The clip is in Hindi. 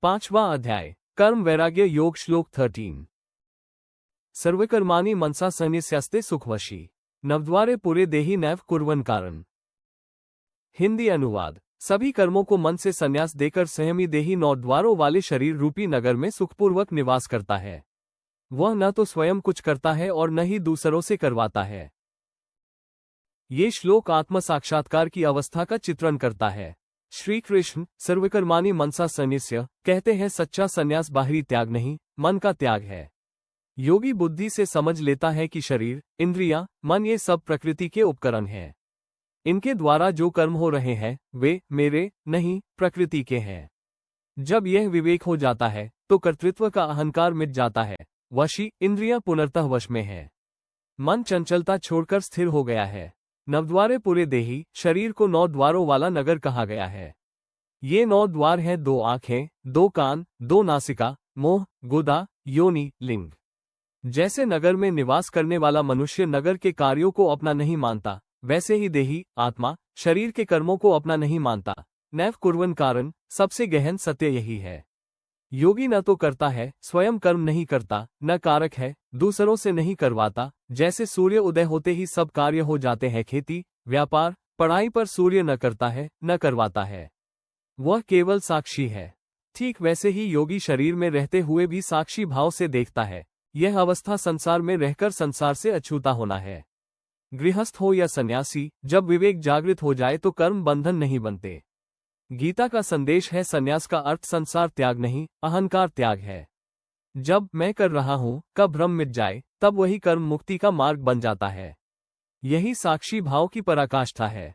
5वां अध्याय कर्म वैराग्य योग श्लोक 13। सर्वकर्माणि मनसा सन्न्यस्यास्ते सुखवशी नवद्वारे पुरे देहि नैव कुर्वन् कारण। हिंदी अनुवाद। सभी कर्मों को मन से संन्यास देकर संयमी देही 9 द्वारों वाले शरीर रूपी नगर में सुखपूर्वक निवास करता है। वह न तो स्वयं कुछ करता है और न ही दूसरों से करवाता है। ये श्लोक आत्म साक्षात्कार की अवस्था का चित्रण करता है। श्री कृष्ण सर्वकर्माणि मनसा सन्न्यस्य कहते हैं सच्चा संन्यास बाहरी त्याग नहीं, मन का त्याग है। योगी बुद्धि से समझ लेता है कि शरीर, इंद्रियां, मन ये सब प्रकृति के उपकरण हैं। इनके द्वारा जो कर्म हो रहे हैं वे मेरे नहीं, प्रकृति के हैं। जब यह विवेक हो जाता है तो कर्तृत्व का अहंकार मिट जाता है। वशी इंद्रियां पुनर्तः वश में है। मन चंचलता छोड़कर स्थिर हो गया है। नवद्वारे पुरे देही शरीर को 9 द्वारों वाला नगर कहा गया है। ये 9 द्वार हैं 2 आंखें, 2 कान, 2 नासिका, मोह, गुदा, योनि, लिंग। जैसे नगर में निवास करने वाला मनुष्य नगर के कार्यों को अपना नहीं मानता, वैसे ही देही आत्मा शरीर के कर्मों को अपना नहीं मानता। नैव कुर्वन् कारण सबसे गहन सत्य यही है। योगी न तो करता है, स्वयं कर्म नहीं करता, न कारक है, दूसरों से नहीं करवाता। जैसे सूर्य उदय होते ही सब कार्य हो जाते हैं, खेती, व्यापार, पढ़ाई पर सूर्य न करता है, न करवाता है। वह केवल साक्षी है। ठीक वैसे ही योगी शरीर में रहते हुए भी साक्षी भाव से देखता है। यह अवस्था संसार में रहकर संसार से अछूता होना है। गृहस्थ हो या सन्यासी, जब विवेक जागृत हो जाए तो कर्म बंधन नहीं बनते। गीता का संदेश है संन्यास का अर्थ संसार त्याग नहीं, अहंकार त्याग है। जब मैं कर रहा हूं का भ्रम मिट जाए तब वही कर्म मुक्ति का मार्ग बन जाता है। यही साक्षी भाव की पराकाष्ठा है।